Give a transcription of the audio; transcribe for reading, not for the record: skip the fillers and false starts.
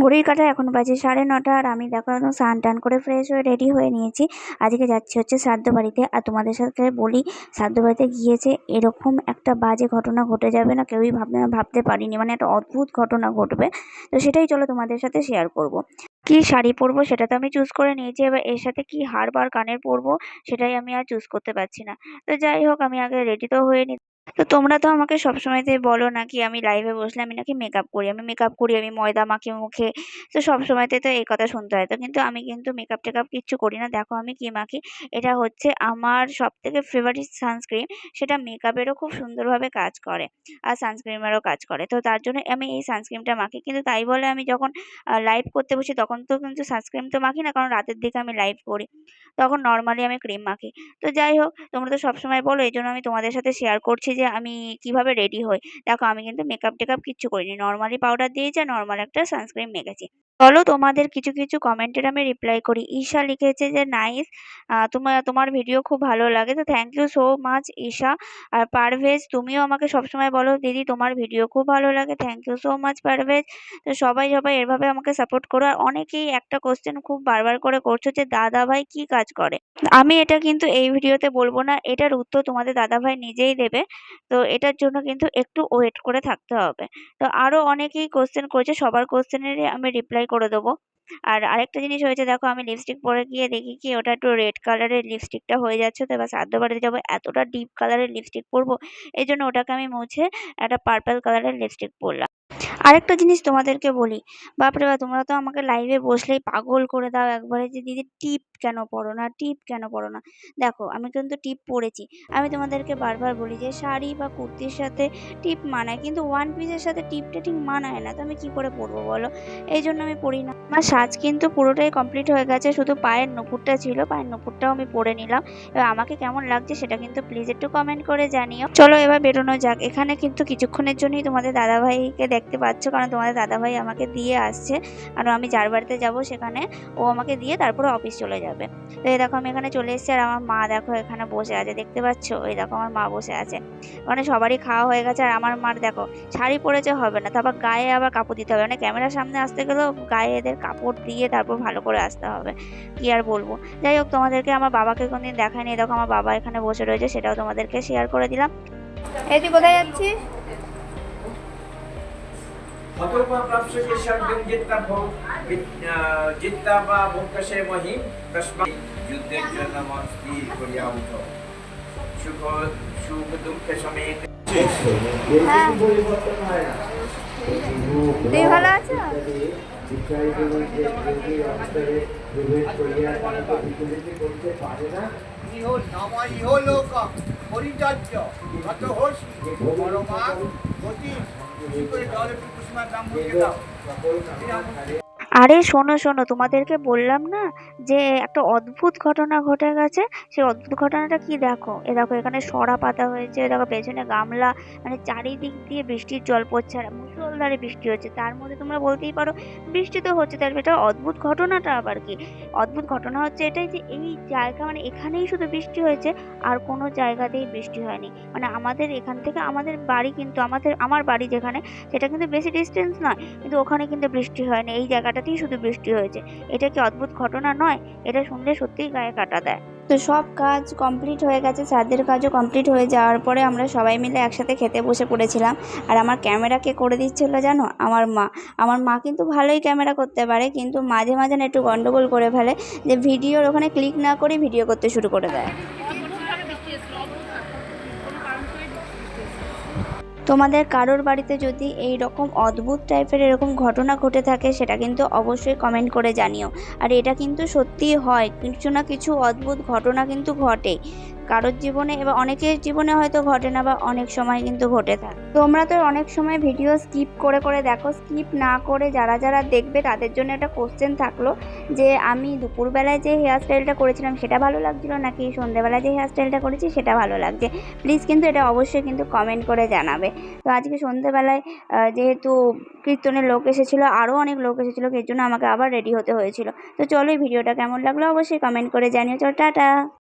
ঘড়ির কাঁটায় এখন বাজে 9:30 আর আমি দেখো একদম স্নান টান করে ফ্রেশ হয়ে রেডি হয়ে নিয়েছি। আজকে যাচ্ছি হচ্ছে শ্রাদ্ধ বাড়িতে। আর তোমাদের সাথে বলি, শ্রাদ্ধ বাড়িতে গিয়েছে এরকম একটা বাজে ঘটনা ঘটে যাবে না কেউই ভাবতে পারিনি, মানে একটা অদ্ভুত ঘটনা ঘটবে। তো সেটাই চলো তোমাদের সাথে শেয়ার করব। কি শাড়ি পরবো সেটা তো আমি চুজ করে নিয়েছি, এবার এর সাথে কি হার বা কানের পরবো সেটাই আমি আর চুজ করতে পারছি না। তো যাই হোক, আমি আগে রেডি তো হয়ে নি। তো তোমরা তো আমাকে সবসময়তেই বলো নাকি আমি লাইভে বসলে আমি নাকি মেকআপ করি, আমি ময়দা মাখি মুখে। তো সবসময়তে তো এই কথা শুনতে হয়, তো কিন্তু আমি কিন্তু মেকআপ টেকআপ কিচ্ছু করি না। দেখো আমি কি মাখি, এটা হচ্ছে আমার সব থেকে ফেভারিট সানস্ক্রিন। সেটা মেকআপেরও খুব সুন্দরভাবে কাজ করে আর সানস্ক্রিমেরও কাজ করে, তো তার জন্য আমি এই সানস্ক্রিনটা মাখি। কিন্তু তাই বলে আমি যখন লাইভ করতে বসি তখন তো কিন্তু সানস্ক্রিন তো মাখি না, কারণ রাতের দিকে আমি লাইভ করি, তখন নর্মালি আমি ক্রিম মাখি। তো যাই হোক, তোমরা তো সবসময় বলো, এই জন্য আমি তোমাদের সাথে শেয়ার করছি যে আমি কিভাবে রেডি হই। দেখো আমি কিন্তু মেকআপ টেকআপ কিচ্ছু করিনি, নর্মালি পাউডার দিয়েছি আর নর্মাল একটা সানস্ক্রিন মেখেছি। চলো তোমাদের কিছু কিছু কমেন্টের আমি রিপ্লাই করি। ঈশা লিখেছে যে নাইস, তোমার ভিডিও খুব ভালো লাগে। তো thank you so much Isha. আর পারভেজ, তুমিও আমাকে সবসময় বলো দিদি তোমার ভিডিও খুব ভালো লাগে। Thank you so much Parvez. তো সবাই সবাই এভাবে আমাকে সাপোর্ট করো। আর অনেকেই একটা কোশ্চেন খুব বারবার করে করছো যে দাদা ভাই কি কাজ করে। আমি এটা কিন্তু এই ভিডিওতে বলবো না, এটার উত্তর তোমাদের দাদাভাই নিজেই দেবে। তো এটার জন্য কিন্তু একটু ওয়েট করে থাকতে হবে। তো আরো অনেকেই কোশ্চেন করেছে, সবার কোশ্চেনেরই আমি রিপ্লাই করে দেবো। আর আরেকটা জিনিস হয়েছে, দেখো আমি লিপস্টিক পরে গিয়ে দেখি কি ওটা একটু রেড কালারের লিপস্টিকটা হয়ে যাচ্ছে। তো এবার শ্রাদ্ধ বাড়িতে যাবো, এতটা ডিপ কালারের লিপস্টিক পরবো, এই জন্য ওটাকে আমি মুছে একটা পার্পল কালারের লিপস্টিক পরলাম। আরেকটা জিনিস তোমাদেরকে বলি, বাপরে বাপ, তোমরা তো আমাকে লাইভে বসলেই পাগল করে দাও একবারে, যে দিদি টিপ কেন পরো না, টিপ কেন পরো না। দেখো আমি কিন্তু টিপ পরেছি। আমি তোমাদেরকে বারবার বলি যে শাড়ি বা কুর্তির সাথে টিপ মানায়, কিন্তু ওয়ান পিসের সাথে টিপটা ঠিক মানায় না। তো আমি কি করে পরবো বলো, এই জন্য আমি পরি না। আমার সাজ কিন্তু পুরোটাই কমপ্লিট হয়ে গেছে, শুধু পায়ের নুপুরটা ছিল, পায়ের নুপুরটাও আমি পরে নিলাম। এবার আমাকে কেমন লাগছে সেটা কিন্তু প্লিজ একটু কমেন্ট করে জানিও। চলো এবার বেরোনো যাক। এখানে কিন্তু কিছুক্ষণের জন্যই তোমাদের দাদাভাইকে দেখতে পাচ্ছ, কারণ তোমাদের দাদাভাই আমাকে দিয়ে আসছে। আর আমি যার বাড়িতে যাব সেখানে ও আমাকে দিয়ে তারপরে অফিস চলে যাবে। তো এই দেখো আমি এখানে চলে এসেছি, আর আমার মা দেখো এখানে বসে আছে, দেখতে পাচ্ছ, ওই দেখো আমার মা বসে আছে। মানে সবারই খাওয়া হয়ে গেছে, আর আমার মার দেখো শাড়ি পরেছে হবে না, তারপর গায়ে আবার কাপড় দিতে হবে, মানে ক্যামেরার সামনে আসতে গেলেও গায়ে এদের কাপড় দিয়ে তারপর ভালো করে আসতে হবে। কি আর বলবো। যাই হোক, তোমাদেরকে আমার বাবাকে কোনদিন দেখায়নি, দেখো আমার বাবা এখানে বসে রয়েছে, সেটাও তোমাদেরকে শেয়ার করে দিলাম। এই তুই কোথায় যাচ্ছিস? জিত্তা বা বক্কশে মহিম তস্মাৎ যুদ্ধের জন্য মন স্থির করিয়া উঠো, সুখ সুখ দুঃখে সমেত। হ্যাঁ, তুই ভালো আছো? পরিচর্য কত হোস পরমা গতি করে জল একটু কুসুমার ব্রাহ্মণকে দাও। আরে শোনো শোনো, তোমাদেরকে বললাম না যে একটা অদ্ভুত ঘটনা ঘটে গেছে। সেই অদ্ভুত ঘটনাটা কি, দেখো এ দেখো এখানে সরা পাতা হয়েছে, দেখো পেছনে গামলা, মানে চারিদিক দিয়ে বৃষ্টির জল পড়ছে আর মুষলধারে বৃষ্টি হচ্ছে। তার মধ্যে তোমরা বলতেই পারো বৃষ্টি তো হচ্ছে, তার এটা অদ্ভুত ঘটনাটা আবার কি। অদ্ভুত ঘটনা হচ্ছে এটাই যে এই জায়গা, মানে এখানেই শুধু বৃষ্টি হয়েছে, আর কোনো জায়গাতেই বৃষ্টি হয়নি। মানে আমাদের এখান থেকে আমাদের বাড়ি কিন্তু আমার বাড়ি যেখানে, সেটা কিন্তু বেশি ডিস্টেন্স নয়, কিন্তু ওখানে কিন্তু বৃষ্টি হয়নি, এই জায়গাটাতেই শুধু বৃষ্টি হয়েছে। এটা কি অদ্ভুত ঘটনা নয়? এটা শুনলে সত্যিই গায়ে কাটা দেয়। তো সব কাজ কমপ্লিট হয়ে গেছে, শ্রাদ্ধের কাজও কমপ্লিট হয়ে যাওয়ার পরে আমরা সবাই মিলে একসাথে খেতে বসে পড়েছিলাম। আর আমার ক্যামেরা কে করে দিচ্ছিল জানো? আমার মা। আমার মা কিন্তু ভালোই ক্যামেরা করতে পারে, কিন্তু মাঝে মাঝে না একটু গন্ডগোল করে ফেলে, যে ভিডিওর ওখানে ক্লিক না করে ভিডিও করতে শুরু করে দেয়। তোমাদের কারোর বাড়িতে যদি এই রকম অদ্ভুত টাইপের এরকম ঘটনা ঘটে থাকে, সেটা কিন্তু অবশ্যই কমেন্ট করে জানিও। আর এটা কিন্তু সত্যিই হয়, কিছু না কিছু অদ্ভুত ঘটনা কিন্তু ঘটে কারোর জীবনে, এবার অনেকের জীবনে হয়তো ঘটে না, বা অনেক সময় কিন্তু ঘটে থাকে। তোমরা তো অনেক সময় ভিডিও স্কিপ করে করে দেখো, স্কিপ না করে যারা যারা দেখবে তাদের জন্য একটা কোশ্চেন থাকলো, যে আমি দুপুরবেলায় যে হেয়ার স্টাইলটা করেছিলাম সেটা ভালো লাগছিলো, নাকি সন্ধ্যেবেলায় যে হেয়ার স্টাইলটা করেছি সেটা ভালো লাগছে। প্লিজ কিন্তু এটা অবশ্যই কিন্তু কমেন্ট করে জানাবে। তো আজকে সন্ধ্যেবেলায় যেহেতু কীর্তনের লোক এসেছিলো, আরও অনেক লোক এসেছিলো, এর জন্য আমাকে আবার রেডি হতে হয়েছিল। তো চলো এই ভিডিওটা কেমন লাগলো অবশ্যই কমেন্ট করে জানিও। চলো টাটা।